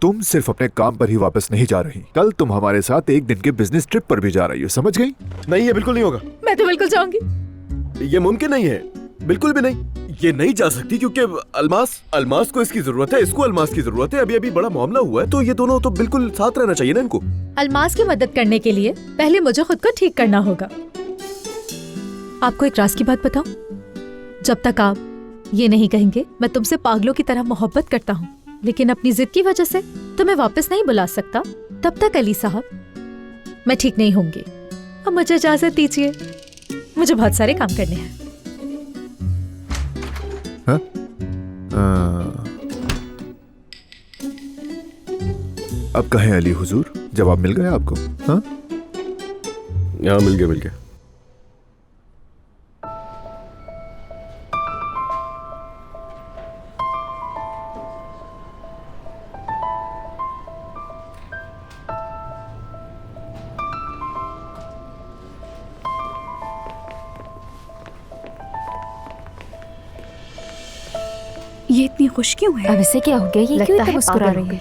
तुम सिर्फ अपने काम पर ही वापस नहीं जा रही, कल तुम हमारे साथ एक दिन के बिजनेस ट्रिप पर भी जा रही हो, समझ गई? नहीं, ये बिल्कुल नहीं होगा। मैं तो बिल्कुल जाऊंगी। ये मुमकिन नहीं है, बिल्कुल भी नहीं। ये नहीं जा सकती क्योंकि अलमास को इसकी जरूरत है, इसको अलमास की जरूरत है। अभी बड़ा मामला हुआ है, तो ये दोनों तो बिल्कुल साथ रहना चाहिए ना इनको। अलमास की मदद करने के लिए पहले मुझे खुद को ठीक करना होगा। आपको एक राज की बात बताऊं? जब तक आप ये नहीं कहेंगे मैं तुमसे पागलों की तरह मोहब्बत करता हूँ, लेकिन अपनी जिद की वजह से तुम्हें वापस नहीं बुला सकता, तब तक अली साहब मैं ठीक नहीं होंगी। अब मुझे इजाजत दीजिए, मुझे बहुत सारे काम करने हैं। हाँ? अब कहें अली हुजूर, जवाब मिल गया आपको? हाँ, मिल गया। ये इतनी खुश क्यों है? अब इसे क्या हो गया? ये क्यों इतना मुस्कुरा रही है?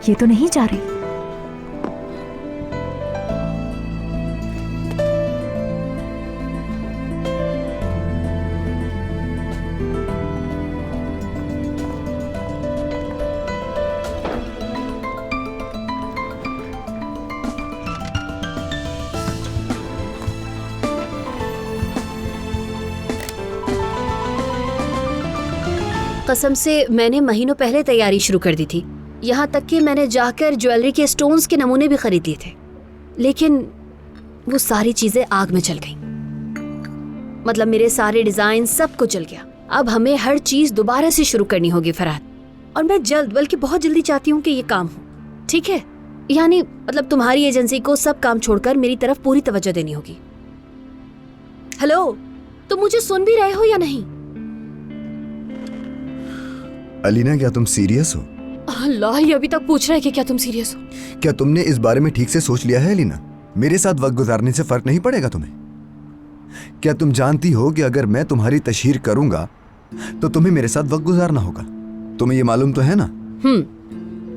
ये तो नहीं जा रही। कसम से मैंने महीनों पहले तैयारी शुरू कर दी थी। यहाँ तक कि मैंने जाकर ज्वेलरी के स्टोन्स के नमूने भी खरीद लिए थे, लेकिन वो सारी चीजें आग में जल गईं। मतलब मेरे सारे डिजाइन सब कुछ जल गया। अब हमें हर चीज दोबारा से शुरू करनी होगी फरहाद, और मैं जल्द बल्कि बहुत जल्दी चाहती हूँ कि ये काम हो। ठीक है? यानी मतलब तुम्हारी एजेंसी को सब काम छोड़कर मेरी तरफ पूरी तवज्जो देनी होगी। हेलो, तुम मुझे सुन भी रहे हो या नहीं? अलीना, क्या तुम सीरियस हो? अल्लाह, ये अभी तक पूछ रहा है कि क्या तुम सीरियस हो? क्या तुमने इस बारे में ठीक से सोच लिया है अलीना? मेरे साथ वक्त गुजारने से फर्क नहीं पड़ेगा तुम्हें? क्या तुम जानती हो कि अगर मैं तुम्हारी तशहीर करूंगा तो तुम्हें मेरे साथ वक्त गुजारना होगा? तुम्हें ये मालूम तो है ना?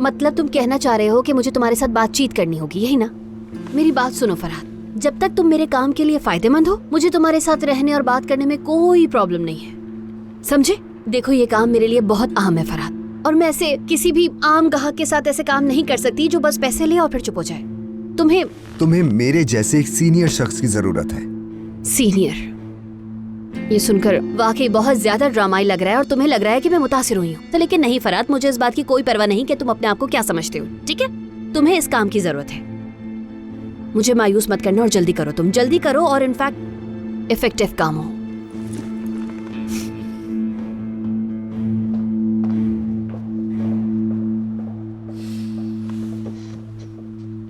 मतलब तुम कहना चाह रहे हो कि मुझे तुम्हारे साथ बातचीत करनी होगी, यही ना? मेरी बात सुनो फरहाद, जब तक तुम मेरे काम के लिए फायदेमंद हो, मुझे तुम्हारे साथ रहने और बात करने में कोई प्रॉब्लम नहीं है, समझे? देखो, ये काम मेरे लिए बहुत अहम है फरहाद, और मैं ऐसे किसी भी आम ग्राहक के साथ ऐसे काम नहीं कर सकती जो बस पैसे ले और फिर चुप हो जाए। तुम्हें मेरे जैसे एक सीनियर शख्स की जरूरत है। सीनियर? ये सुनकर वाकई बहुत ज्यादा ड्रामाई लग रहा है, और तुम्हें लग रहा है कि मैं मुतासिर हुई हूँ। तो लेकिन नहीं फरहाद, मुझे इस बात की कोई परवाह नहीं कि तुम अपने आप को क्या समझते हो। ठीक है? तुम्हें इस काम की जरूरत है। मुझे मायूस मत करना और जल्दी करो, तुम जल्दी करो, और इनफैक्ट इफेक्टिव काम हो।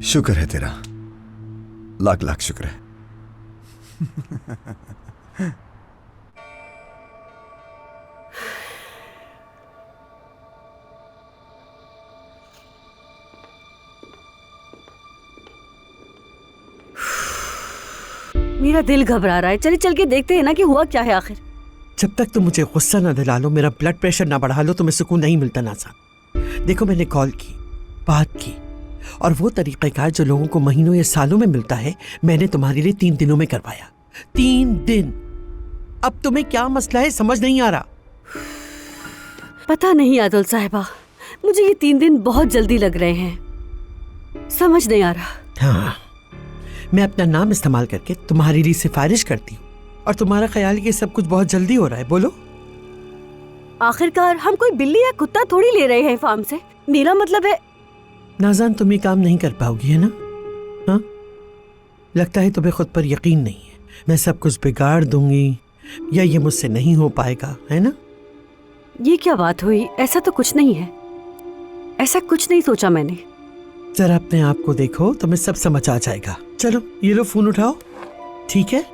शुक्र है तेरा, लाख लाख शुक्र है। मेरा दिल घबरा रहा है। चलिए चल के देखते हैं ना कि हुआ क्या है आखिर। जब तक तुम मुझे गुस्सा ना दिला लो, मेरा ब्लड प्रेशर ना बढ़ा लो, तुम्हें सुकून नहीं मिलता नाज़ान। देखो, मैंने कॉल की, बात की, और वो तरीक़ेकार जो लोगों को महीनों या सालों में मिलता है, मैंने तुम्हारे लिए 3 दिनों में करवाया। 3 दिन। अब तुम्हें क्या मसला है, समझ नहीं आ रहा? पता नहीं आदल साहिबा, मुझे ये 3 दिन बहुत जल्दी लग रहे हैं, समझ नहीं आ रहा। हाँ, मैं अपना नाम इस्तेमाल करके तुम्हारी लिए सिफारिश करती हूँ, और तुम्हारा ख्याल है कि सब कुछ बहुत जल्दी हो रहा है। बोलो, आखिरकार हम कोई बिल्ली या कुत्ता थोड़ी ले रहे हैं फार्म से। मेरा मतलब है नाज़ान, तुम ये काम नहीं कर पाओगी, है ना? हाँ, लगता है तुम्हें खुद पर यकीन नहीं है। मैं सब कुछ बिगाड़ दूंगी या ये मुझसे नहीं हो पाएगा, है ना? ये क्या बात हुई? ऐसा तो कुछ नहीं है, ऐसा कुछ नहीं सोचा मैंने। जरा अपने आप को देखो, तुम्हें सब समझ आ जाएगा। चलो, ये लो, फोन उठाओ। ठीक है,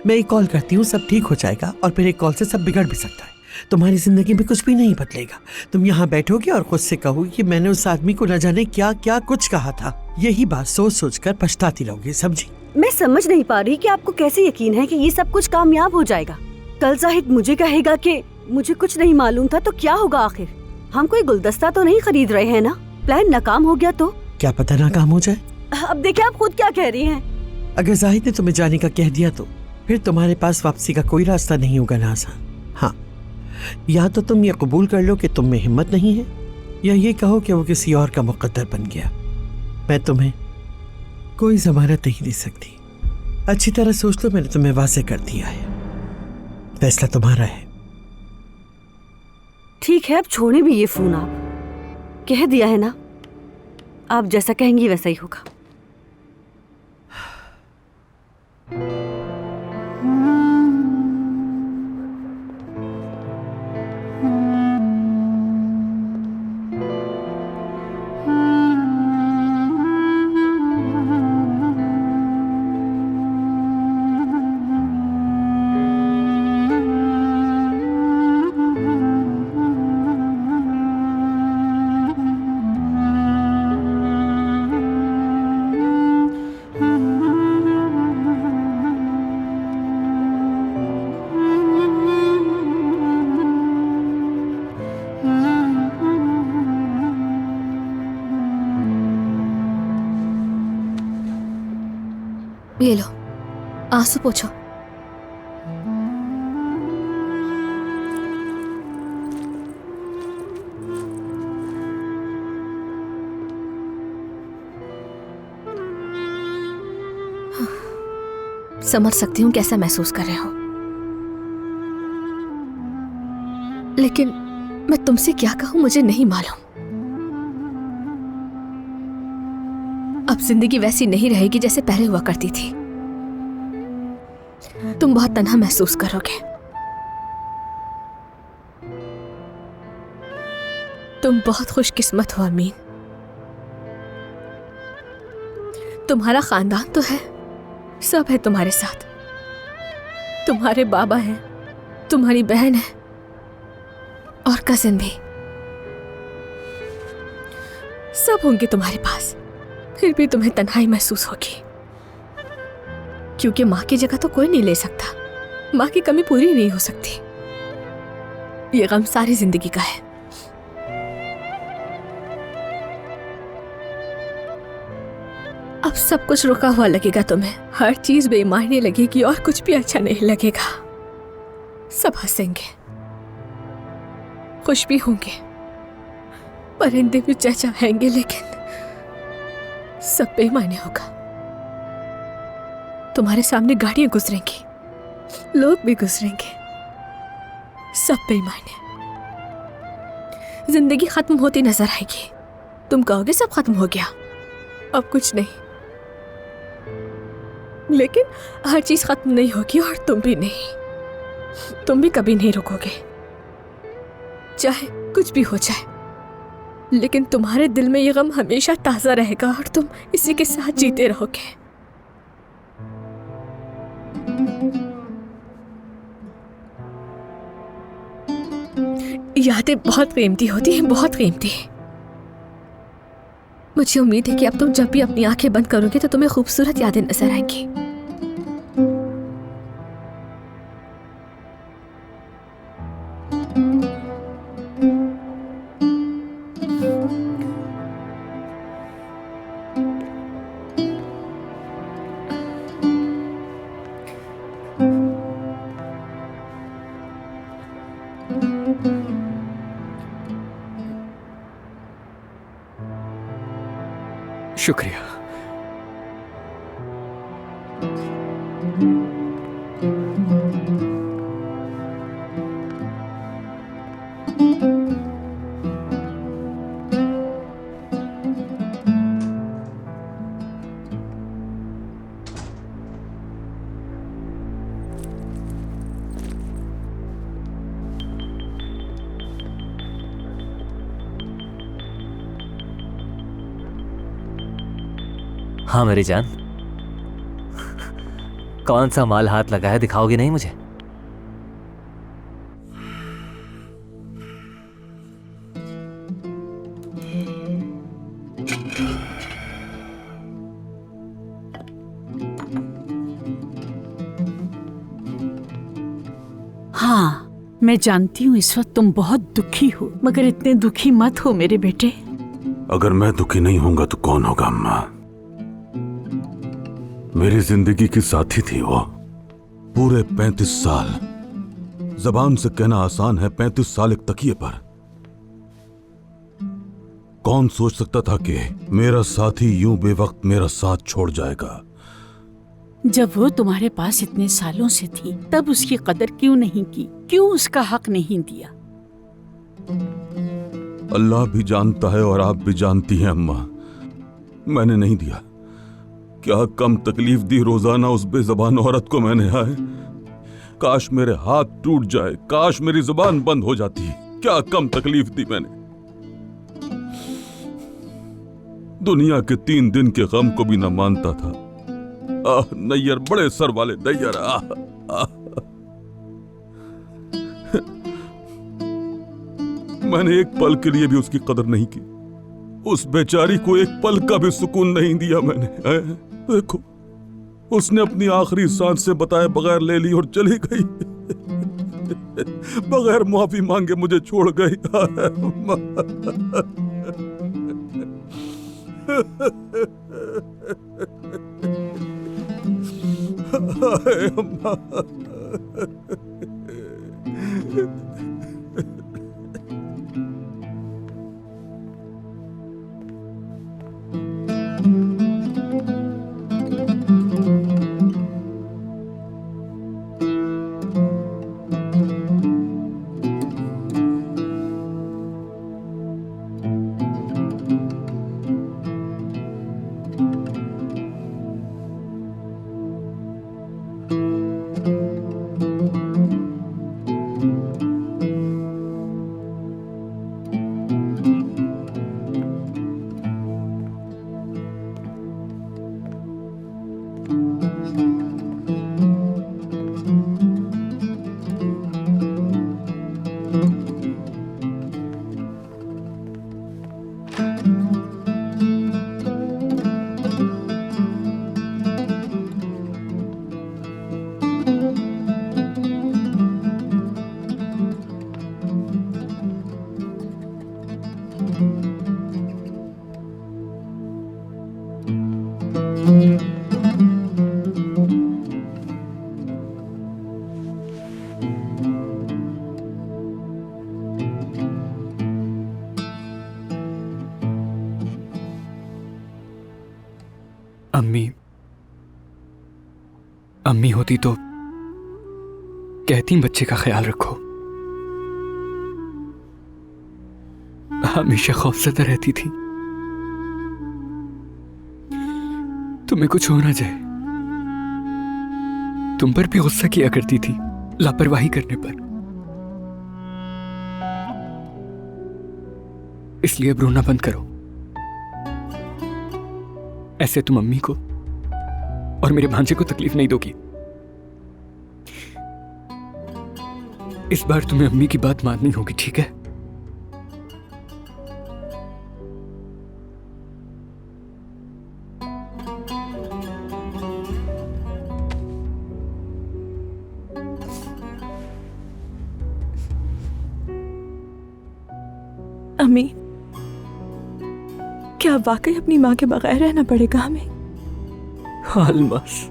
मैं एक कॉल करती हूँ, सब ठीक हो जाएगा, और फिर एक कॉल से सब बिगड़ भी सकता है। तुम्हारी जिंदगी में कुछ भी नहीं बदलेगा। तुम यहाँ बैठोगे और खुद से कहोगे कि मैंने उस आदमी को न जाने क्या क्या कुछ कहा था। यही बात सोच सोच कर पछताती रहोगे, समझी? मैं समझ नहीं पा रही कि आपको कैसे यकीन है कि ये सब कुछ कामयाब हो जाएगा। कल जाहिद मुझे कहेगा कि मुझे कुछ नहीं मालूम था, तो क्या होगा आखिर? हम कोई गुलदस्ता तो नहीं खरीद रहे हैं ना? प्लान नाकाम हो गया तो? क्या पता नाकाम हो जाए। अब देखिए आप खुद क्या कह रही हैं। अगर जाहिद ने तुम्हें जाने का कह दिया तो फिर तुम्हारे पास वापसी का कोई रास्ता नहीं होगा ना आसान। हाँ, या तो तुम ये कबूल कर लो कि तुम में हिम्मत नहीं है, या ये कहो कि वो किसी और का मुकद्दर बन गया। मैं तुम्हें कोई जमानत नहीं दे सकती। अच्छी तरह सोच लो, मैंने तुम्हें वाज़ेह कर दिया है, फैसला तुम्हारा है। ठीक है, अब छोड़े भी ये फोन। आप कह दिया है ना, आप जैसा कहेंगी वैसा ही होगा। ये लो, आंसू पोछो। समझ सकती हूँ कैसा महसूस कर रहे हो, लेकिन मैं तुमसे क्या कहूँ मुझे नहीं मालूम। अब जिंदगी वैसी नहीं रहेगी जैसे पहले हुआ करती थी। तुम बहुत तन्हा महसूस करोगे। तुम बहुत खुशकिस्मत हो अमीन। तुम्हारा खानदान तो है, सब है तुम्हारे साथ। तुम्हारे बाबा हैं, तुम्हारी बहन है और कजिन भी, सब होंगे तुम्हारे पास। फिर भी तुम्हें तन्हाई महसूस होगी, क्योंकि माँ की जगह तो कोई नहीं ले सकता। माँ की कमी पूरी नहीं हो सकती। ये गम सारी जिंदगी का है। अब सब कुछ रुका हुआ लगेगा तुम्हें, हर चीज बेमायने लगेगी और कुछ भी अच्छा नहीं लगेगा। सब हंसेंगे, खुश भी होंगे, परिंदे भी चहचहाएंगे, लेकिन सब बेमायने होगा। तुम्हारे सामने गाड़ियां गुजरेंगी, लोग भी गुजरेंगे, सब बेमायने। जिंदगी खत्म होती नजर आएगी। तुम कहोगे सब खत्म हो गया, अब कुछ नहीं, लेकिन हर चीज खत्म नहीं होगी और तुम भी नहीं। तुम भी कभी नहीं रुकोगे, चाहे कुछ भी हो जाए। लेकिन तुम्हारे दिल में ये गम हमेशा ताजा रहेगा और तुम इसी के साथ जीते रहोगे। यादें बहुत कीमती होती हैं, बहुत कीमती। मुझे उम्मीद है कि अब तुम जब भी अपनी आंखें बंद करोगे तो तुम्हें खूबसूरत यादें नजर आएंगी। शुक्रिया। हाँ मेरी जान, कौन सा माल हाथ लगा है, दिखाओगे नहीं मुझे? हाँ, मैं जानती हूँ इस वक्त तुम बहुत दुखी हो, मगर इतने दुखी मत हो मेरे बेटे। अगर मैं दुखी नहीं होऊंगा तो कौन होगा अम्मा? मेरी जिंदगी की साथी थी वो, पूरे 35 साल। जबान से कहना आसान है, 35 साल एक तकिए पर। कौन सोच सकता था कि मेरा साथी यूं बेवक्त मेरा साथ छोड़ जाएगा? जब वो तुम्हारे पास इतने सालों से थी तब उसकी कदर क्यों नहीं की, क्यों उसका हक नहीं दिया? अल्लाह भी जानता है और आप भी जानती हैं अम्मा, मैंने नहीं दिया। क्या कम तकलीफ दी रोजाना उस बेजबान औरत को मैंने? आए काश मेरे हाथ टूट जाए, काश मेरी जुबान बंद हो जाती। क्या कम तकलीफ दी मैंने? दुनिया के 3 दिन के गम को भी न मानता था। नैयर, बड़े सर वाले नैयर। मैंने एक पल के लिए भी उसकी कदर नहीं की। उस बेचारी को एक पल का भी सुकून नहीं दिया मैंने। देखो, उसने अपनी आखिरी सांस से बताए बगैर ले ली और चली गई। बगैर माफी मांगे मुझे छोड़ गई। अम्मा। अम्मी होती तो कहती बच्चे का ख्याल रखो। हमेशा खौफज़दा रहती थी तुम्हें कुछ हो ना जाए। तुम पर भी गुस्सा किया करती थी लापरवाही करने पर, इसलिए अब रोना बंद करो। ऐसे तुम अम्मी को और मेरे भांजे को तकलीफ नहीं दोगी। इस बार तुम्हें अम्मी की बात माननी होगी, ठीक है? अम्मी, क्या वाकई अपनी माँ के बगैर रहना पड़ेगा हमें? हाँ अलमास,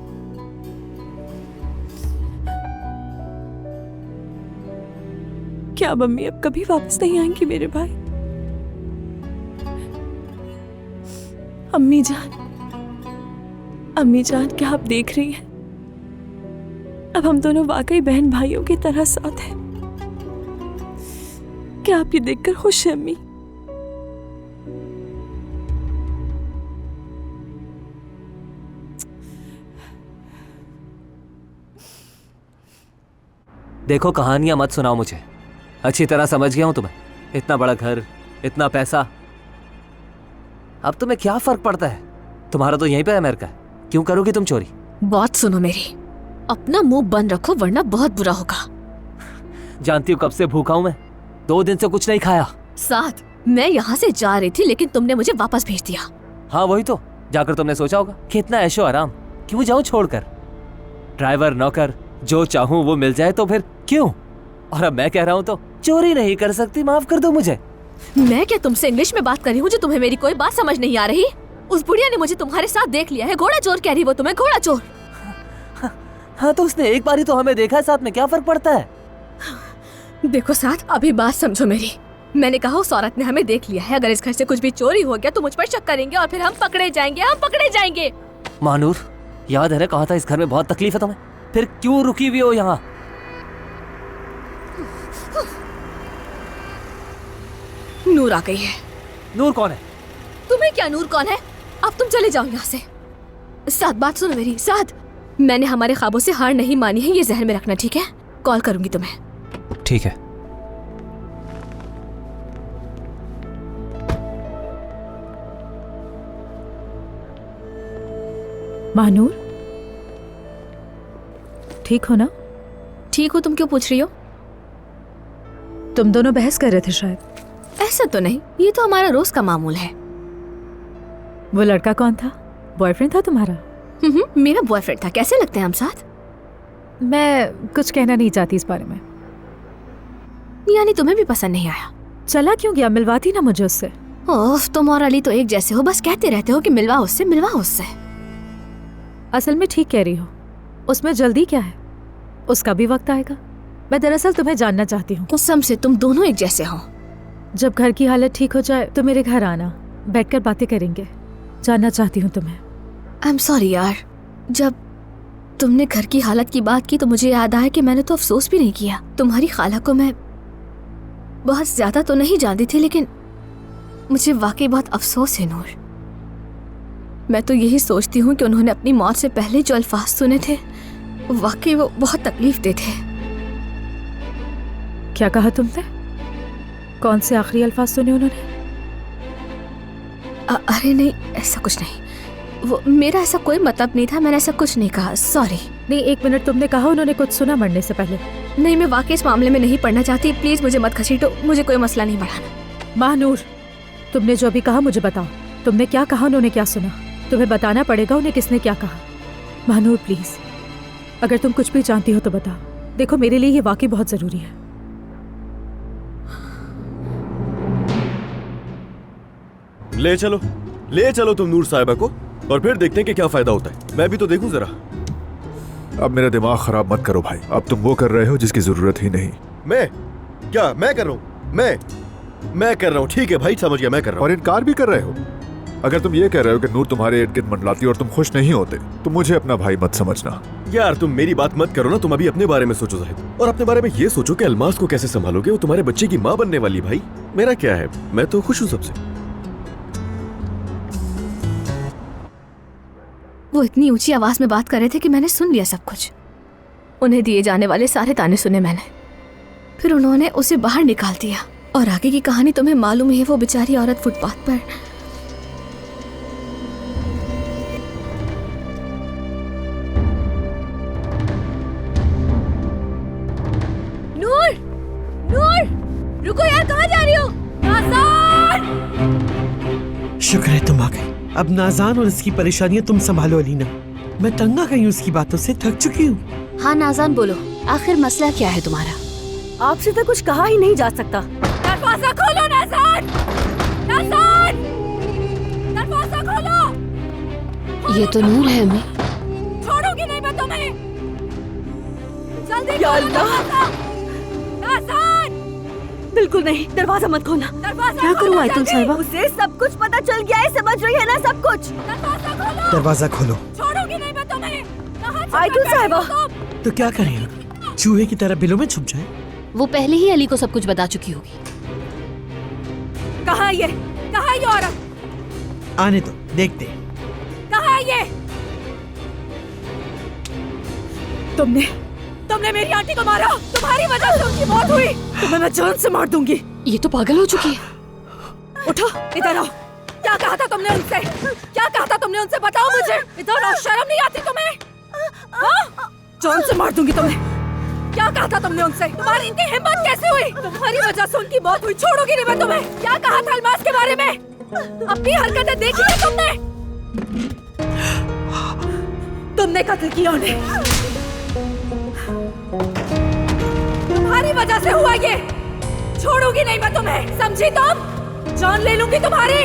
क्या मम्मी अब कभी वापस नहीं आएंगी मेरे भाई? अम्मी जान क्या आप देख रही हैं? अब हम दोनों वाकई बहन भाइयों की तरह साथ हैं। क्या आप ये देखकर खुश हैं अम्मी? देखो, कहानियां मत सुनाओ मुझे, अच्छी तरह समझ गया हूं तुम्हें। इतना बड़ा घर, इतना पैसा, अब तुम्हें क्या फर्क पड़ता है? तुम्हारा तो यहीं पे अमेरिका है, क्यों करोगी तुम चोरी? बात सुनो मेरी, अपना मुंह बंद रखो वरना बहुत बुरा होगा। जानती हो कब से भूखा हूं मैं, 2 दिन से कुछ नहीं खाया। साथ मैं यहाँ से जा रही थी लेकिन तुमने मुझे वापस भेज दिया। हाँ वही तो, जाकर तुमने सोचा होगा कि इतना ऐशो आराम क्यों जाऊं छोड़कर। ड्राइवर नौकर जो चाहूं वो मिल जाए तो फिर क्यों? और अब मैं कह रहा हूँ तो चोरी नहीं कर सकती, माफ कर दो मुझे। मैं क्या तुमसे इंग्लिश में बात कर रही हूँ जो तुम्हें मेरी कोई बात समझ नहीं आ रही? उस बुढ़िया ने मुझे तुम्हारे साथ देख लिया है, घोड़ा चोर कह रही वो तुम्हें, घोड़ा चोर। हाँ तो उसने एक बार ही तो हमें देखा है, साथ में क्या फर्क पड़ता है? देखो साथ, अभी बात समझो मेरी। मैंने कहा उस औरत ने हमें देख लिया है, अगर इस घर से कुछ भी चोरी हो गया तो मुझ पर शक करेंगे और फिर हम पकड़े जाएंगे। मानूर, याद है ना कहा था इस घर में बहुत तकलीफ है तुम्हें, फिर क्यों रुकी हुई हो यहाँ? नूर आ गई है। नूर कौन है? तुम्हें क्या नूर कौन है? अब तुम चले जाओ यहाँ से। साथ बात सुनो मेरी, साथ मैंने हमारे ख्वाबों से हार नहीं मानी है, ये जहन में रखना, ठीक है? कॉल करूंगी तुम्हें। ठीक है। महानूर, ठीक हो ना? ठीक हो, तुम क्यों पूछ रही हो? तुम दोनों बहस कर रहे थे शायद। ऐसा तो नहीं, ये तो हमारा रोज का मामूल है। वो लड़का कौन था? बॉयफ्रेंड था तुम्हारा? मेरा बॉयफ्रेंड था। कैसे लगते हैं हम साथ? मैं कुछ कहना नहीं चाहती इस बारे में। यानी तुम्हें भी पसंद नहीं आया? चला क्यों गया? मिलवाती ना मुझे उससे। ओह, तुम और अली तो एक जैसे हो, बस कहते रहते हो कि मिलवा उससे। असल में ठीक कह रही हो, उसमें जल्दी क्या है? उसका भी वक्त आएगा। मैं दरअसल तुम्हें जानना चाहती हूँ। कसम से तुम दोनों एक जैसे हो। जब घर की हालत ठीक हो जाए तो मेरे घर आना, बैठकर बातें करेंगे। जानना चाहती हूँ तुम्हें। आई एम सॉरी यार, जब तुमने घर की हालत की बात की तो मुझे याद आया कि मैंने तो अफसोस भी नहीं किया। तुम्हारी खाला को मैं बहुत ज्यादा तो नहीं जानती थी, लेकिन मुझे वाकई बहुत अफसोस है नूर। मैं तो यही सोचती हूँ कि उन्होंने अपनी मौत से पहले जो अल्फाज सुने थे वाकई वो बहुत तकलीफ दे थे। क्या कहा तुमने? कौन से आखिरी अल्फाज सुने उन्होंने? अरे नहीं, ऐसा कुछ नहीं। वो मेरा ऐसा कोई मतलब नहीं था, मैंने ऐसा कुछ नहीं कहा। सॉरी। नहीं, एक मिनट, तुमने कहा उन्होंने कुछ सुना मरने से पहले? नहीं, मैं वाकई इस मामले में नहीं पढ़ना चाहती। प्लीज मुझे मत घसीटो, मुझे कोई मसला नहीं बढ़ाना। महानूर, तुमने जो अभी कहा मुझे बताओ। तुमने क्या कहा? उन्होंने क्या सुना? तुम्हें बताना पड़ेगा उन्हें किसने क्या कहा। महानूर प्लीज, अगर तुम कुछ भी जानती हो तो बताओ। देखो, मेरे लिए ये वाकई बहुत जरूरी है। ले चलो तुम नूर साहिबा को, और फिर देखते हैं कि क्या फायदा होता है। मैं भी तो देखूं जरा। अब मेरा दिमाग खराब मत करो भाई। अब तुम वो कर रहे हो जिसकी जरूरत ही नहीं। मैं कर रहा हूँ? मैं कर रहा हूँ। ठीक है भाई, समझ गया, मैं कर रहा हूँ। और इनकार भी कर रहे हो। अगर तुम ये कह रहे हो कि नूर तुम्हारे इर्द गिर्द मंडलाती और तुम खुश नहीं होते तो मुझे अपना भाई मत समझना। यार तुम मेरी बात मत करो ना, तुम अभी अपने बारे में सोचो जाहिद, और अपने बारे में ये सोचो कि अलमास को कैसे संभालोगे। वो तुम्हारे बच्चे की माँ बनने वाली। भाई मेरा क्या है, मैं तो खुश हूँ सबसे। वो इतनी ऊंची आवाज में बात कर रहे थे कि मैंने सुन लिया सब कुछ। उन्हें दिए जाने वाले सारे ताने सुने मैंने। फिर उन्होंने उसे बाहर निकाल दिया, और आगे की कहानी तुम्हें मालूम ही है। वो बेचारी औरत फुटपाथ पर। नूर, रुको यार, कहाँ जा रही हो? नाज़ान! शुक्र है तुम आ गए। अब नाज़ान और इसकी परेशानियां तुम संभालो अलीना। मैं तंग आ गई हूँ उसकी बातों से, थक चुकी हूँ। हाँ नाज़ान, बोलो, आखिर मसला क्या है तुम्हारा? आपसे तो कुछ कहा ही नहीं जा सकता। दरवाजा खोलो नाज़ान! नाज़ान! दरवाजा खोलो! ये तो नूर है अम्मी। छोड़ूंगी नहीं मैं तुम्हें। जल्दी या खोलो अल्लाह! दरवाजा! नाज़ान! बिल्कुल नहीं, दरवाजा मत खोलना। दरवाजा क्या खोलो करूँ आयतुल जल्दी! साहिबा? उसे सब कुछ पता चल गया है, समझ रही है ना सब कुछ? दरवाजा खोलो! दरवाजा खोलो। छोड़ूंगी नहीं मैं तुम्हें। कहाँ छुपा आयतुल बैठी हो साहिबा! तुम? तो क्या करें हम? चूहे की तरह बिलों में छुप जाए? वो पहले ही अली को सब कुछ बता चुकी होगी। कहाँ ये औरत? आने दो, देखते हैं। कहाँ है ये? तुमने मेरी आंटी को मारा। तुम्हारी वजह से उनकी मौत हुई। तुम्हें मैं जान से मार दूंगी। ये तो पागल हो चुकी है। उठो, इधर आओ। क्या कहा था तुमने उनसे? बताओ मुझे। इधर आओ, शर्म नहीं आती तुम्हें? हाँ? जान से मार दूंगी तुम्हें। क्या कहा था तुमने उनसे? तुम्हारी इनकी हिम्मत कैसे हुई? तुम्हारी वजह से उनकी मौत हुई। छोड़ोगी नहीं मैं तुम्हें। क्या कहा था अलमास के बारे में? अपनी हरकतें देखी है तुमने? तुमने कत्ल किया उन्हें। तुम्हारी वजह से हुआ ये। छोड़ूंगी नहीं मैं तुम्हें, समझी तुम? जान ले लूंगी तुम्हारी।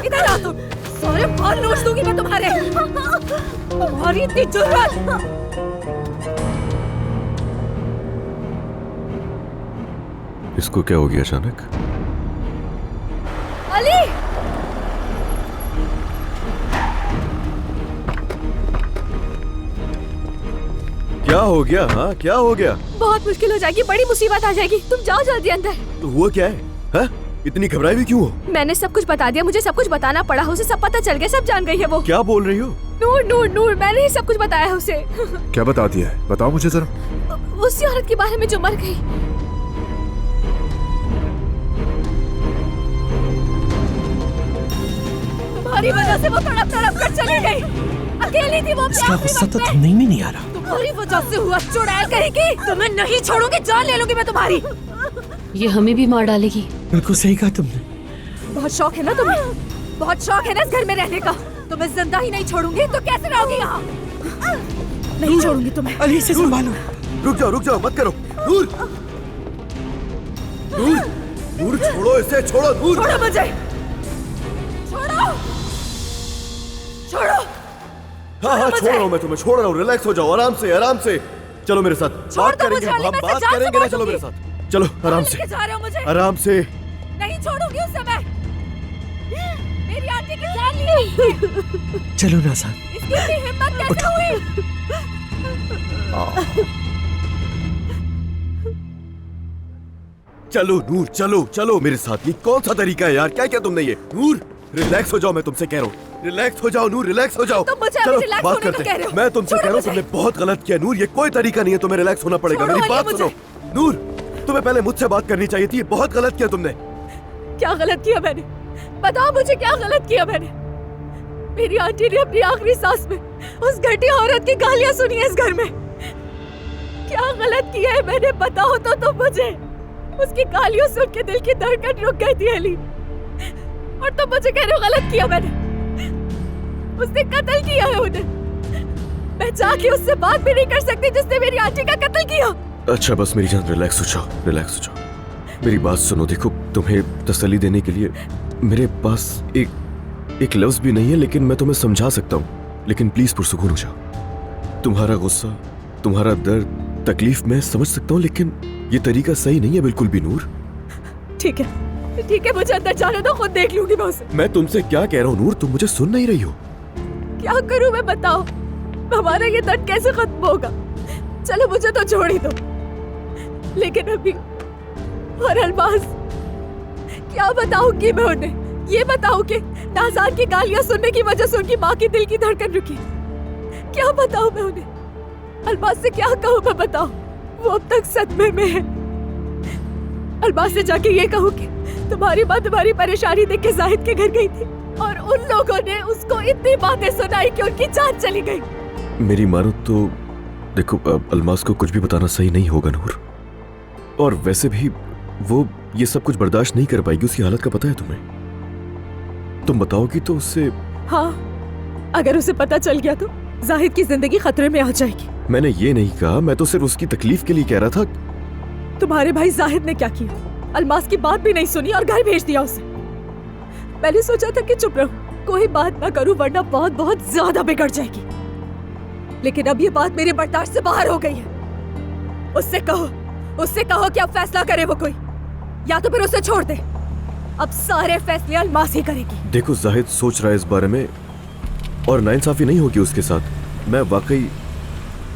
इधर आ तुम, सारे बाल नोच दूंगी मैं तुम्हारे। तुम्हारी इतनी जुर्रत। इसको क्या हो गया अचानक? अली! क्या हो गया? हाँ क्या हो गया? बहुत मुश्किल हो जाएगी, बड़ी मुसीबत आ जाएगी। तुम जाओ जल्दी अंदर। तो हुआ क्या है? हाँ? इतनी घबराई हुई क्यों हो? मैंने सब कुछ बता दिया, मुझे सब कुछ बताना पड़ा। उसे सब पता चल गया, सब जान गई है वो। क्या बोल रही हो? नूर नूर नूर, मैंने ही सब कुछ बताया है उसे। क्या बता दिया है? बताओ मुझे जरा। उसी औरत के बारे में जो मर गई। तुम्हारी वजह से वो तड़प तड़प कर चली गई। अकेली थी वो अपने इसका आखिरी गुस्सा वक्त तो में। थमने में नहीं आ रहा। तुम्हारी वजह से हुआ चुड़ैल कहेगी। तुम्हें नहीं छोड़ूंगी, जान ले लूंगी मैं तुम्हारी। ये हमें भी मार डालेगी। बिल्कुल सही कहा तुमने। बहुत शौक है ना तुम्हें? बहुत शौक है ना इस घर में रहने का? तुम्हें जिंदा ही नहीं छोड़ूंगी तो कैसे रहोगी यहाँ? नहीं छोड़ूंगी तुम्हें। अली इसे संभालो। रुक जाओ मत करो। नूर नूर नूर छोड़ो इसे, छोड़ो नूर। छोड़ो मुझे, छोड़ो छोड़ो। हाँ छोड़ रहा हूँ मैं तुम्हें, छोड़ रहा हूँ। रिलैक्स हो जाओ, आराम से आराम से। चलो मेरे साथ बात दो करेंगे, मुझे, हम मैं बात जान से करेंगे ना। मार चलो मेरे दूंगी। साथ, चलो आराम से लेके जा रहे हो मुझे? आराम से। नहीं छोड़ूंगी उसे मैं। मेरी आंटी की जान ली। चलो नाज़ान। इसकी इतनी हिम्मत कैसे हुई? चलो नूर, चलो चलो मेरे साथ। ये कौन सा तरीका है यार? क्या क्या तुमने ये? नूर रिलैक्स हो जाओ, मैं तुमसे कह रहा हूँ। रिलैक्स हो जाओ नूर, रिलैक्स हो जाओ। तुम मुझे अभी चलो रिलैक्स बात होने को करते कह रहे हो। मैं तुमसे कह रहा हूँ, तुमने बहुत गलत किया नूर। ये कोई तरीका नहीं है, तुम्हें रिलैक्स होना पड़ेगा। छोड़ो मेरी बात मुझे। सुनो नूर, तुम्हें पहले मुझसे बात करनी चाहिए थी। ये बहुत गलत किया तुमने। क्या गलत किया मैंने? बताओ मुझे क्या गलत किया मैंने? मेरी आंटी ने अपनी आखिरी सांस में उस घटिया औरत की गालियां सुनी है इस घर में। क्या गलत किया है मैंने? बताओ तो तुम मुझे। उसकी गालियों सुन के दिल की धड़कन रुक गई थी अली, और तुम मुझे कह रहे हो गलत किया मैंने? उसने कत्ल किया है उन्हें। मैं जाके उससे बात भी नहीं कर सकती जिसने मेरी आंटी का कत्ल किया। अच्छा बस मेरी जान, रिलैक्स हो जाओ, रिलैक्स हो जाओ। मेरी बात सुनो। देखो तुम्हें तसल्ली देने के लिए मेरे पास एक लफ्ज भी नहीं है, लेकिन मैं तुम्हें समझा सकता हूँ। लेकिन प्लीज पुरसुकून हो जाओ। तुम्हारा गुस्सा, तुम्हारा दर्द, तकलीफ मैं समझ सकता हूँ, लेकिन ये तरीका सही नहीं है बिल्कुल भी नूर। ठीक है, मुझे अंदर जाने दो, खुद देख लूंगी मैं उसे। मैं तुमसे क्या कह रहा हूँ नूर, तुम मुझे सुन नहीं रही हो। क्या करूं मैं? बताओ हमारा ये दर्द कैसे खत्म होगा? चलो मुझे तो छोड़ ही दो, लेकिन अभी और अल्मास, क्या बताऊंगी मैं उन्हें? ये बताओ कि नाज़ान की गालियां सुनने की वजह से उनकी माँ की दिल की धड़कन रुकी। क्या बताऊं मैं उन्हें? अल्मास से क्या कहूं मैं? बताओ। वो अब तक सदमे में है। अल्मास से जाके ये कहूं कि तुम्हारी माँ तुम्हारी परेशानी देख के जाहिद के घर गई थी और उन लोगों ने उसको इतनी बातें सुनाई कि उनकी जान चली गई। मेरी मानो तो देखो, अल्मास को कुछ भी बताना सही नहीं होगा नूर, और वैसे भी वो ये सब कुछ बर्दाश्त नहीं कर पाएगी। उसकी हालत का पता है तुम्हें? तुम बताओगी तो उससे। हाँ, अगर उसे पता चल गया तो जाहिद की जिंदगी खतरे में आ जाएगी। मैंने ये नहीं कहा, मैं तो सिर्फ उसकी तकलीफ के लिए कह रहा था। तुम्हारे भाई जाहिद ने क्या किया? अल्मास की बात भी नहीं सुनी और घर भेज दिया उसे। मैंने सोचा था कि चुप रहूं, कोई बात ना करूं, वरना बहुत बहुत ज्यादा बिगड़ जाएगी। लेकिन अब ये बात मेरे बर्दाश्त से बाहर हो गई है। उससे कहो कि अब फैसला करे वो कोई, या तो फिर उसे छोड़ दे। अब सारे फैसले अल्मास ही करेगी। देखो जाहिद सोच रहा है इस बारे में, और नाइंसाफी नहीं होगी उसके साथ। मैं वाकई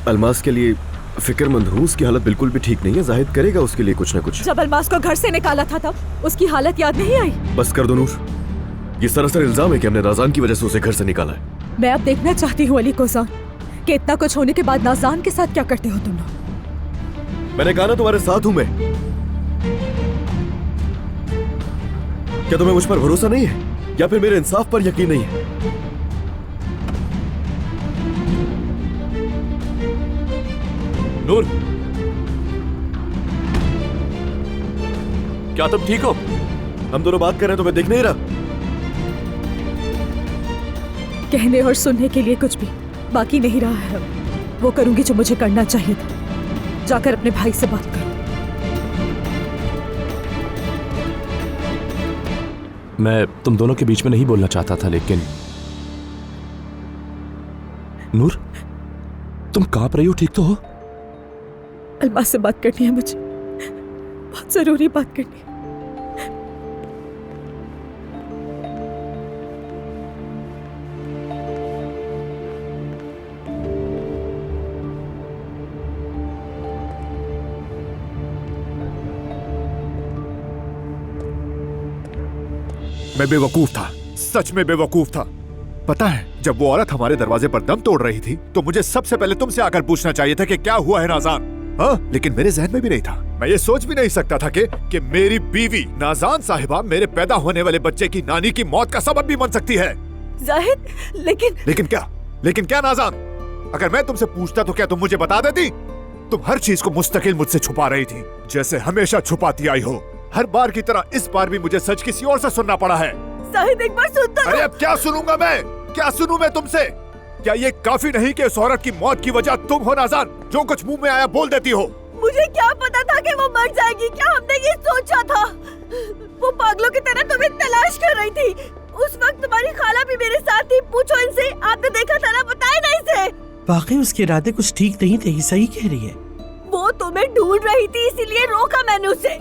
अल्मास के लिए फिक्रमंद हूँ। उसकी हालत बिल्कुल भी ठीक नहीं है। जाहिद करेगा उसके लिए कुछ ना कुछ। जब अल्मास को घर से निकाला था तब उसकी हालत याद नहीं आई? बस कर दो नूर, ये सरासर इल्जाम है कि हमने नाज़ान की वजह से उसे घर से निकाला है। मैं अब देखना चाहती हूँ अली कोसान कि इतना कुछ होने के बाद नाज़ान के साथ क्या करते हो तुम लोग। मैंने कहा ना तुम्हारे साथ हूं मैं। क्या तुम्हें मुझ पर भरोसा नहीं है, या फिर मेरे इंसाफ पर यकीन नहीं है? नूर, क्या तुम ठीक हो? हम दोनों बात कर रहे हैं, तुम्हें दिख नहीं रहा? कहने और सुनने के लिए कुछ भी बाकी नहीं रहा है। वो करूंगी जो मुझे करना चाहिए था। जाकर अपने भाई से बात करो। मैं तुम दोनों के बीच में नहीं बोलना चाहता था, लेकिन नूर, तुम कांप रही हो, ठीक तो हो? अलमास से बात करनी है मुझे, बहुत जरूरी बात करनी है। मैं बेवकूफ था, सच में बेवकूफ था। पता है, जब वो औरत हमारे दरवाजे पर दम तोड़ रही थी तो मुझे सबसे पहले तुमसे आकर पूछना चाहिए था कि क्या हुआ है नाज़ान। हाँ, लेकिन मेरे जहन में भी नहीं था। मैं ये सोच भी नहीं सकता था कि मेरी बीवी नाज़ान साहिबा मेरे पैदा होने वाले बच्चे की नानी की मौत का सबब भी बन सकती है। जाहिद, लेकिन क्या नाज़ान? अगर मैं तुमसे पूछता तो क्या तुम मुझे बता देती? तुम हर चीज को मुस्तकिल मुझसे छुपा रही थी, जैसे हमेशा छुपाती आई हो। हर बार की तरह इस बार भी मुझे सच किसी और से सुनना पड़ा है। जाहिद, एक बार सुन तो। अरे अब क्या सुनूंगा मैं? क्या सुनूं मैं तुमसे? क्या ये काफी नहीं कि उस औरत की मौत की वजह तुम हो नाज़ान? जो कुछ मुंह में आया बोल देती हो। मुझे क्या पता था कि वो मर जाएगी? क्या हमने ये सोचा था? वो पागलों की तरह तुम्हें तलाश कर रही थी। उस वक्त तुम्हारी खाला भी मेरे साथ थी। पूछो इनसे, आपने देखा था ना? बताए ना इसे। वाकई उसके इरादे कुछ ठीक नहीं थे, सही कह रही है। वो तुम्हें ढूंढ रही थी, इसीलिए रोका मैंने उसे।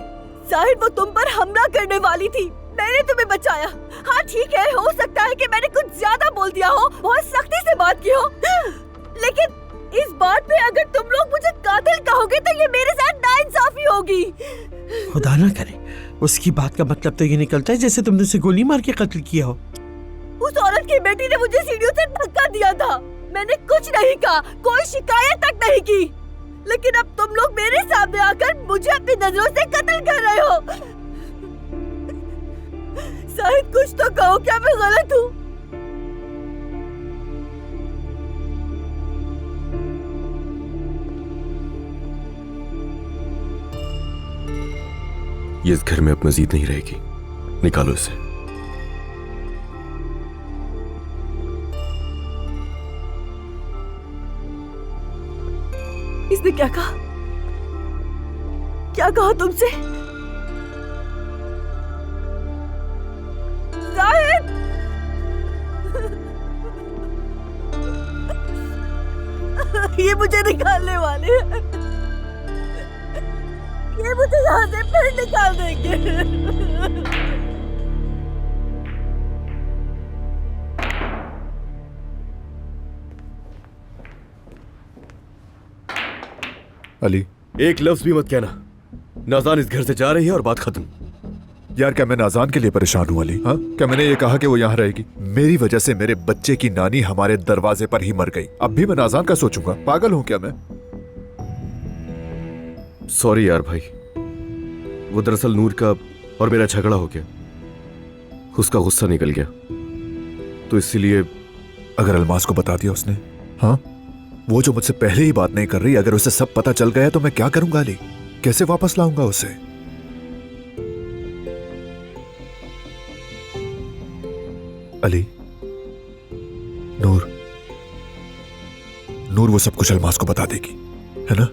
जाहिर वो तुम पर हमला करने वाली थी, मैंने तुम्हें बचाया। हाँ ठीक है, हो सकता है कि मैंने कुछ ज्यादा बोल दिया हो, बहुत सख्ती से बात की हो, लेकिन इस बात पे अगर तुम लोग मुझे कातिल कहोगे तो ये मेरे साथ नाइंसाफी होगी। खुदा ना करे, उसकी बात का मतलब तो ये निकलता है जैसे तुमने उसे गोली मार के कत्ल किया हो। उस औरत की बेटी ने मुझे सीढ़ियों से धक्का दिया था, मैंने कुछ नहीं कहा, कोई शिकायत तक नहीं की, लेकिन अब तुम लोग मेरे सामने आकर मुझे अपनी नजरों से कत्ल कर रहे हो। शायद कुछ तो कहो, क्या मैं गलत हूँ? ये इस घर में अब मजीद नहीं रहेगी, निकालो इसे। इसने क्या कहा? क्या कहा तुमसे? जाहिद! ये मुझे निकालने वाले हैं, ये मुझे यहाँ से फिर निकाल देंगे। अली, एक लफ्ज भी मत कहना। नाज़ान इस घर से जा रही है और बात खत्म। यार, क्या मैं नाज़ान के लिए परेशान हूँ अली? हाँ, क्या मैंने ये कहा कि वो यहाँ रहेगी? मेरी वजह से मेरे बच्चे की नानी हमारे दरवाजे पर ही मर गई। अब भी मैं नाज़ान का सोचूंगा? पागल हूँ क्या मैं? सॉरी यार भाई, वो दरअसल नूर का और मेरा झगड़ा हो गया, उसका गुस्सा निकल गया, तो इसीलिए। अगर अलमास को बता दिया उसने? हाँ, वो जो मुझसे पहले ही बात नहीं कर रही, अगर उसे सब पता चल गया तो मैं क्या करूंगा अली? कैसे वापस लाऊंगा उसे? अली, नूर वो सब कुछ अलमास को बता देगी, है ना?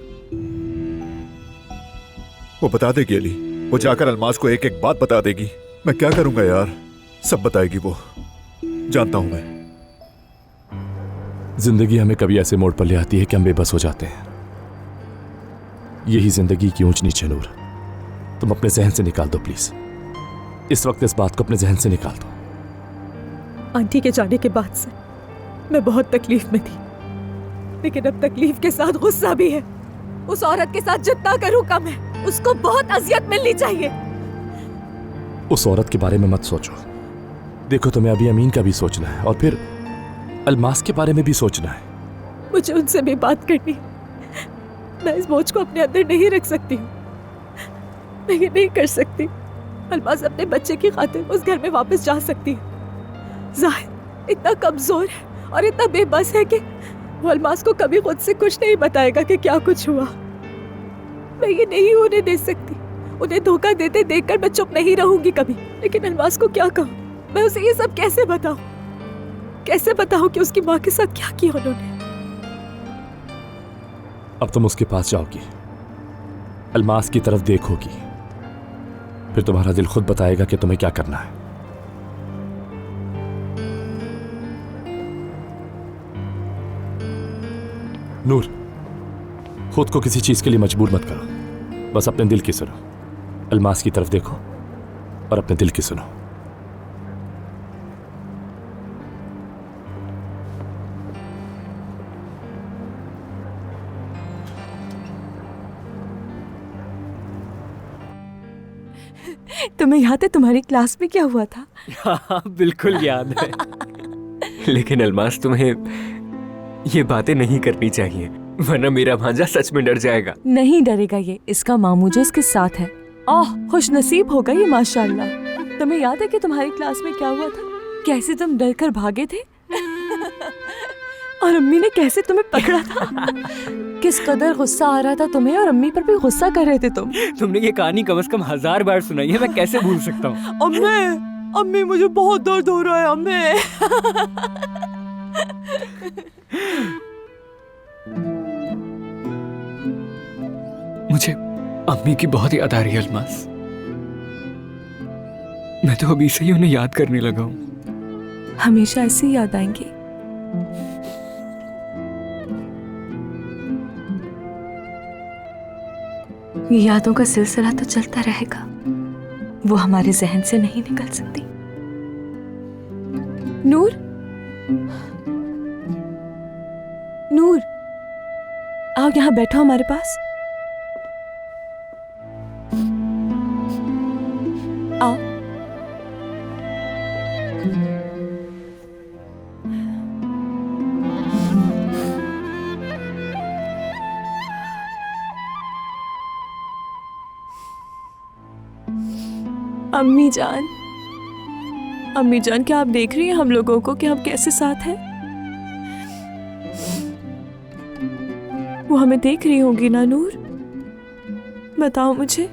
वो बता देगी अली, वो जाकर अलमास को एक एक बात बता देगी। मैं क्या करूंगा यार? सब बताएगी वो, जानता हूं मैं। जिंदगी हमें कभी ऐसे मोड़ पर ले आती है कि हम बेबस हो जाते हैं। यही जिंदगी की ऊंच नीचे नूर, तुम अपने जहन से निकाल दो प्लीज। इस वक्त इस बात को अपने जहन से निकाल दो। आंटी के जाने के बाद से मैं बहुत तकलीफ में थी, लेकिन अब तकलीफ के साथ गुस्सा भी है। उस औरत के साथ जितना करूं कम है, उसको बहुत अजियत मिलनी चाहिए। उस औरत के बारे में मत सोचो। देखो, तुम्हें अभी अमीन का भी सोचना है और फिर अलमास के बारे में भी सोचना है। मुझे उनसे भी बात करनी, मैं इस बोझ को अपने अंदर नहीं रख सकती हूँ, मैं ये नहीं कर सकती। अलमास अपने बच्चे की खातिर उस घर में वापस जा सकती है। जाहिद इतना कमजोर है और इतना बेबस है कि वो अलमास को कभी खुद से कुछ नहीं बताएगा कि क्या कुछ हुआ। मैं ये नहीं होने दे सकती। उन्हें धोखा देते देखकर मैं चुप नहीं रहूंगी कभी, लेकिन अलमास को क्या कहूँ? मैं उसे ये सब कैसे बताऊं? कैसे बताऊं कि उसकी माँ के साथ क्या किया उन्होंने? अब तुम उसके पास जाओगी, अलमास की तरफ देखोगी, फिर तुम्हारा दिल खुद बताएगा कि तुम्हें क्या करना है। नूर, खुद को किसी चीज के लिए मजबूर मत करो, बस अपने दिल की सुनो। अलमास की तरफ देखो और अपने दिल की सुनो। तुम्हें याद है तुम्हारी क्लास में क्या हुआ था? हाँ बिल्कुल याद है। लेकिन अलमास, तुम्हें ये बातें नहीं करनी चाहिए, वरना मेरा भांजा सच में डर जाएगा। नहीं डरेगा ये, इसका मामू जो इसके साथ है। ओह, खुश नसीब होगा ये माशाल्लाह। तुम्हें याद है कि तुम्हारी क्लास में क्या हुआ था? कैसे तुम डर कर भागे थे और अम्मी ने कैसे तुम्हें पकड़ा था। किस कदर गुस्सा आ रहा था तुम्हें, और अम्मी पर भी गुस्सा कर रहे थे तुम। तुमने ये कहानी कम से कम 1000 बार सुनाई है, मैं कैसे भूल सकता हूँ। अम्मी, अम्मी मुझे बहुत दर्द हो रहा है अम्मी। मुझे अम्मी की बहुत याद आ रही है अलमास। मैं तो अभी से ही उन्हें याद करने लगा हूँ। हमेशा ऐसे ही याद आएंगी। ये यादों का सिलसिला तो चलता रहेगा, वो हमारे जहन से नहीं निकल सकती। नूर, नूर, आओ यहाँ बैठो हमारे पास। आओ। अम्मी जान, अम्मी जान, क्या आप देख रही हैं हम लोगों को कि हम कैसे साथ हैं? वो हमें देख रही होंगी ना नूर? बताओ मुझे।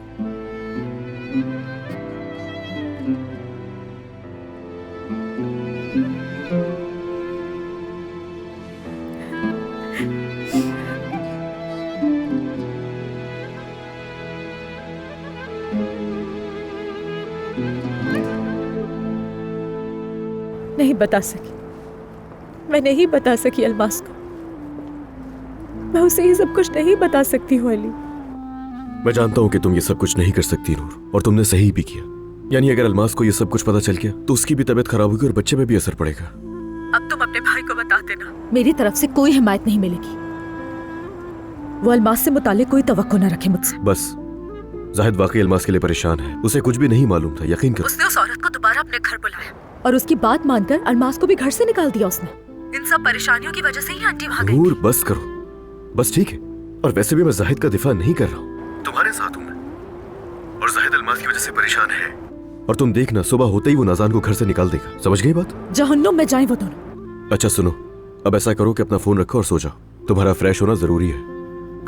नहीं बता सकी, मैं नहीं बता सकी अलमास को। मैं उसे ये सब कुछ नहीं बता सकती हूँ अली। मैं जानता हूँ कि तुम ये सब कुछ नहीं कर सकती नूर, और तुमने सही भी किया। यानी अगर अलमास को ये सब कुछ पता चल गया तो उसकी भी तबीयत खराब होगी और बच्चे पे भी असर पड़ेगा। अब तुम अपने भाई को बता देना, मेरी तरफ से कोई हिमायत नहीं मिलेगी। वो अलमास से मुताल्लिक कोई तवक्को न रखे मुझसे। बस जाहिद वाकई अलमास के लिए परेशान है, उसे कुछ भी नहीं मालूम था, यकीन करो। उसने उस औरत को दोबारा अपने घर बुलाया और उसकी बात मानकर अलमास को भी घर से निकाल दिया उसने। इन सब परेशानियों की वजह से ही आंटी वहां गई। नूर बस करो, बस ठीक है। और वैसे भी मैं जाहिद का दिफा नहीं कर रहा हूँ, तुम्हारे साथ हूँ मैं। और जाहिद अलमास की वजह से परेशान है, और तुम देखना सुबह होते ही वो नाज़ान को घर से निकाल देगा। समझ गई बात? जहन्नुम में जाएं वो दोनों। अच्छा सुनो, अब ऐसा करो कि अपना फोन रखो और सो जाओ। तुम्हारा फ्रेश होना जरूरी है,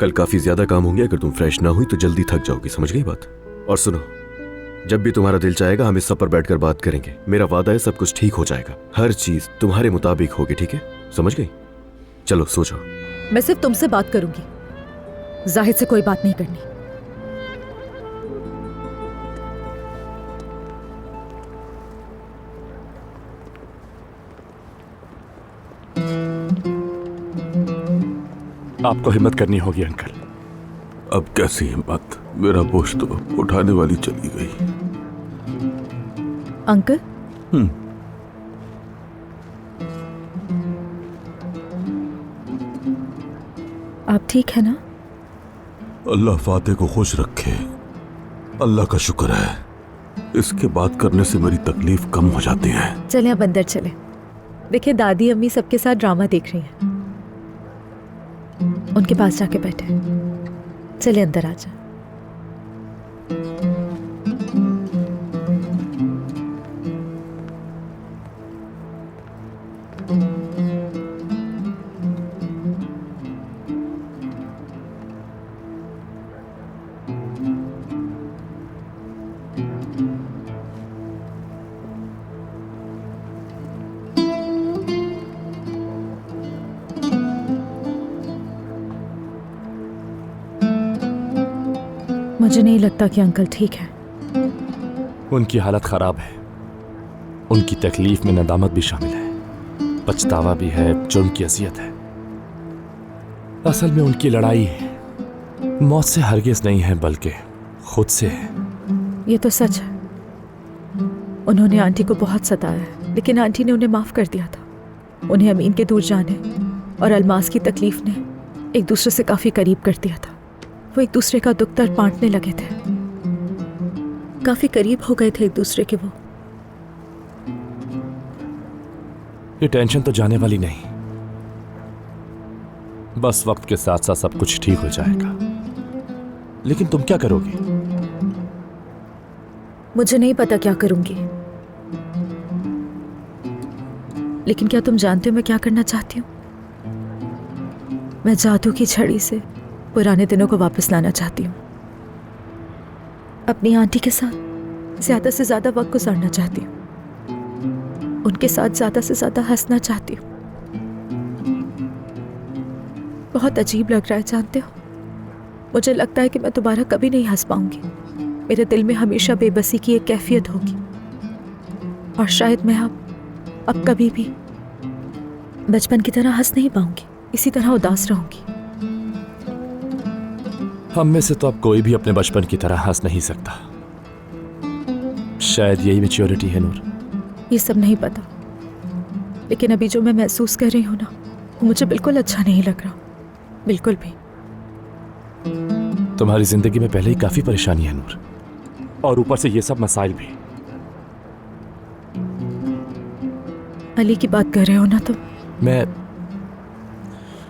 कल काफी ज्यादा काम होंगे। अगर तुम फ्रेश ना हुई तो जल्दी थक जाओगी। समझ गई बात? और सुनो, जब भी तुम्हारा दिल चाहेगा हम इस सब पर बैठकर बात करेंगे। मेरा वादा है सब कुछ ठीक हो जाएगा, हर चीज तुम्हारे मुताबिक होगी, ठीक है? समझ गई? चलो सो जाओ। मैं सिर्फ तुमसे बात करूंगी, जाहिद से कोई बात नहीं करनी। आपको हिम्मत करनी होगी अंकल। अब कैसी हिम्मत, मेरा बोझ तो उठाने वाली चली गई। अंकल, आप ठीक है ना? अल्लाह फाते को खुश रखे, अल्लाह का शुक्र है। इसके बात करने से मेरी तकलीफ कम हो जाती है। चले अब अंदर चले। देखिए दादी अम्मी सबके साथ ड्रामा देख रही हैं, उनके पास जाके बैठे। चले अंदर आ जाए। मुझे नहीं लगता कि अंकल ठीक है। उनकी हालत खराब है, उनकी तकलीफ में नदामत भी शामिल है, पछतावा भी है, जुर्म की अजियत है। असल में उनकी लड़ाई मौत से हरगिज नहीं है बल्कि खुद से है। ये तो सच है, उन्होंने आंटी को बहुत सताया है, लेकिन आंटी ने उन्हें माफ कर दिया था। उन्हें अमीन के दूर जाने और अलमास की तकलीफ ने एक दूसरे से काफी करीब कर दिया था। वो एक दूसरे का दुख दर्द बांटने लगे थे, काफी करीब हो गए थे एक दूसरे के। वो ये टेंशन तो जाने वाली नहीं, बस वक्त के साथ साथ सब कुछ ठीक हो जाएगा। लेकिन तुम क्या करोगी? मुझे नहीं पता क्या करूंगी, लेकिन क्या तुम जानते हो मैं क्या करना चाहती हूँ? मैं जादू की छड़ी से पुराने दिनों को वापस लाना चाहती हूँ। अपनी आंटी के साथ ज्यादा से ज्यादा वक्त गुजारना चाहती हूँ, उनके साथ ज्यादा से ज्यादा हंसना चाहती हूँ। बहुत अजीब लग रहा है जानते हो, मुझे लगता है कि मैं दोबारा कभी नहीं हंस पाऊंगी। मेरे दिल में हमेशा बेबसी की एक कैफियत होगी, और शायद मैं अब कभी भी बचपन की तरह हंस नहीं पाऊंगी, इसी तरह उदास रहूंगी। हम में से तो अब कोई भी अपने बचपन की तरह हंस नहीं सकता। शायद यही मैच्योरिटी है नूर। ये सब नहीं पता, लेकिन अभी जो मैं महसूस कर रही हूँ ना, वो मुझे बिल्कुल अच्छा नहीं लग रहा, बिल्कुल भी। तुम्हारी जिंदगी में पहले ही काफी परेशानी है नूर, और ऊपर से ये सब मसाइल भी। अली की बात कर रहे हो ना तुम? मैं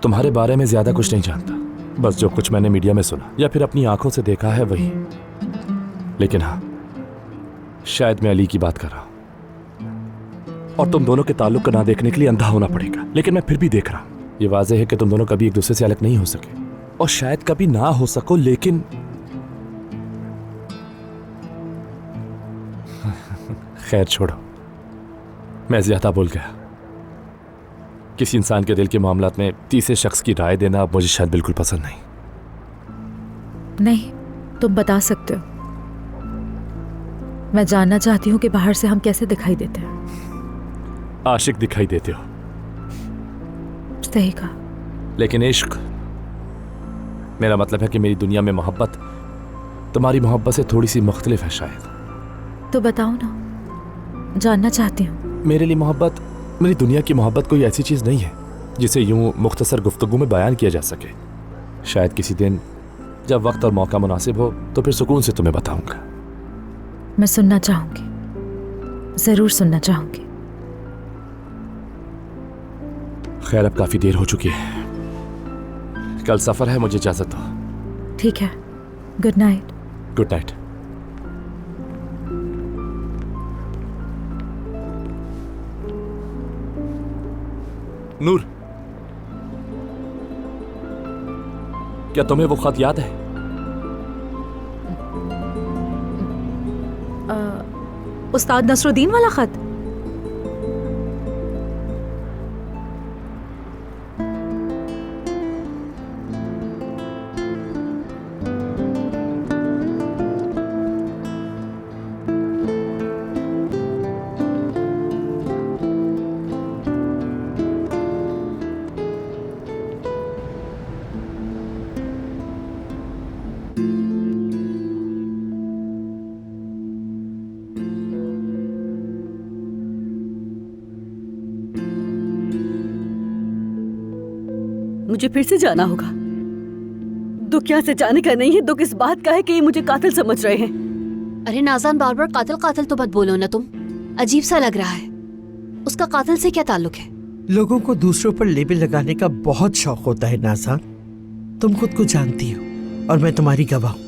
तुम्हारे बारे में ज्यादा कुछ नहीं जानता, बस जो कुछ मैंने मीडिया में सुना या फिर अपनी आंखों से देखा है वही। लेकिन हाँ, शायद मैं अली की बात कर रहा हूं, और तुम दोनों के ताल्लुक को ना देखने के लिए अंधा होना पड़ेगा, लेकिन मैं फिर भी देख रहा हूं। ये वाज़ेह है कि तुम दोनों कभी एक दूसरे से अलग नहीं हो सके, और शायद कभी ना हो सको, लेकिन खैर छोड़ो, मैं ज्यादा बोल गया। किसी इंसान के दिल के मामलात में तीसरे शख्स की राय देना मुझे शायद बिल्कुल पसंद नहीं। नहीं, तुम बता सकते हो। मैं जानना चाहती हूँ कि बाहर से हम कैसे दिखाई देते हैं। आशिक दिखाई देते हो। सही कहा। लेकिन इश्क, मेरा मतलब है कि मेरी दुनिया में मोहब्बत तुम्हारी मोहब्बत से थोड़ी सी मुख्तलिफ है शायद। तो बताओ ना, जानना चाहती हूँ। मेरे लिए मोहब्बत, मेरी दुनिया की मोहब्बत कोई ऐसी चीज़ नहीं है जिसे यूं मुख्तसर गुफ्तगू में बयान किया जा सके। शायद किसी दिन जब वक्त और मौका मुनासिब हो तो फिर सुकून से तुम्हें बताऊंगा। मैं सुनना चाहूंगी, जरूर सुनना चाहूंगी। खैर, अब काफी देर हो चुकी है, कल सफर है, मुझे इजाजत दो। ठीक है, good night. Good night. Noor, क्या तुम्हें वो खत याद है? उस्ताद नसरुद्दीन वाला खत? मुझे फिर से जाना होगा। दुख यहाँ से जाने का नहीं है, दुख इस बात का है कि ये मुझे कातिल समझ रहे हैं। अरे नाज़ान, बार बार कातिल कातिल तो मत बोलो ना तुम, अजीब सा लग रहा है। उसका कातिल से क्या ताल्लुक है? लोगों को दूसरों पर लेबल लगाने का बहुत शौक होता है नाज़ान, तुम खुद को जानती हो, और मैं तुम्हारी गवाह हूँ।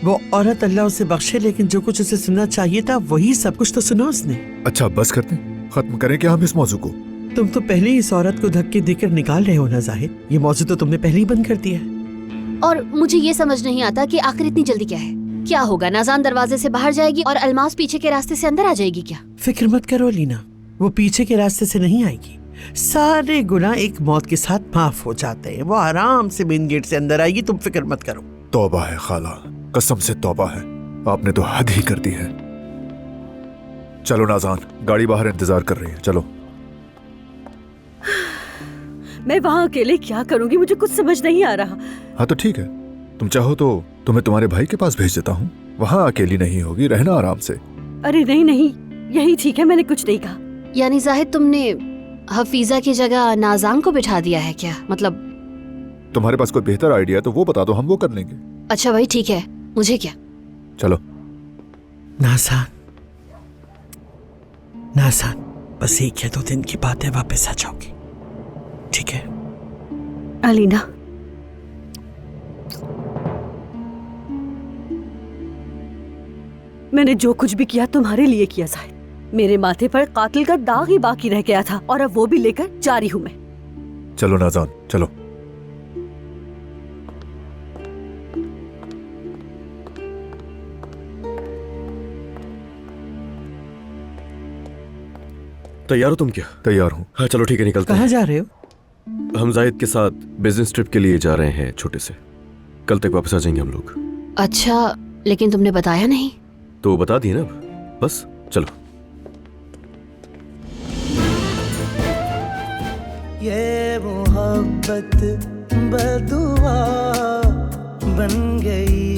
वो औरत अल्लाह उसे बख्शे, लेकिन जो कुछ उसे सुनना चाहिए था वही सब कुछ तो सुना उसने। अच्छा, बस करते, खत्म करें क्या हम इस मौजू को? तुम तो पहले ही इस औरत को धक्के देकर निकाल रहे हो ना जाहिर, ये मौजू तो तुमने पहले ही बंद कर दिया है। और मुझे ये समझ नहीं आता कि आखिर इतनी जल्दी क्या है? क्या होगा, नाज़ान दरवाजे से बाहर जाएगी और अलमास पीछे के रास्ते से अंदर आ जाएगी क्या? फिक्र मत करो लीना, वो पीछे के रास्ते से नहीं आएगी। सारे गुनाह एक मौत के साथ माफ हो जाते हैं, वो आराम से मेन गेट से अंदर आएगी, तुम फिक्र मत करो। तौबा है खाला, कसम से तौबा है, आपने तो हद ही कर दी है। चलो नाज़ान, गाड़ी बाहर इंतजार कर रही है, चलो। मैं वहाँ अकेले क्या करूंगी, मुझे कुछ समझ नहीं आ रहा। हाँ तो ठीक है, तुम चाहो तो तुम्हें तुम्हारे भाई के पास भेज देता हूँ, वहाँ अकेली नहीं होगी, रहना आराम से। अरे नहीं नहीं, यही ठीक है, मैंने कुछ नहीं कहा। यानी जाहिद तुमने हफीजा की जगह नाज़ान को बिठा दिया है क्या? मतलब तुम्हारे पास कोई बेहतर आइडिया तो वो बता दो, हम वो कर लेंगे। अच्छा भाई ठीक है, मुझे क्या। चलो। नाज़ान, नाज़ान, बस एक या दो दिन की बात है, वापस आ जाओगी, ठीक है? अलीना, मैंने जो कुछ भी किया तुम्हारे लिए किया जाहिद। मेरे माथे पर कातिल का दाग ही बाकी रह गया था और अब वो भी लेकर जा रही हूँ मैं। चलो नाज़ान, चलो। तैयार हो तुम क्या? तैयार हूँ। हाँ चलो ठीक है, निकलते हैं। कहाँ जा रहे हो? हम जाहिद के साथ बिजनेस ट्रिप के लिए जा रहे हैं, छोटे से। कल तक वापस आ जाएंगे हम लोग। अच्छा, लेकिन तुमने बताया नहीं। तो बता दिए ना अब, बस चलो। ये मोहब्बत बदुआ बन गई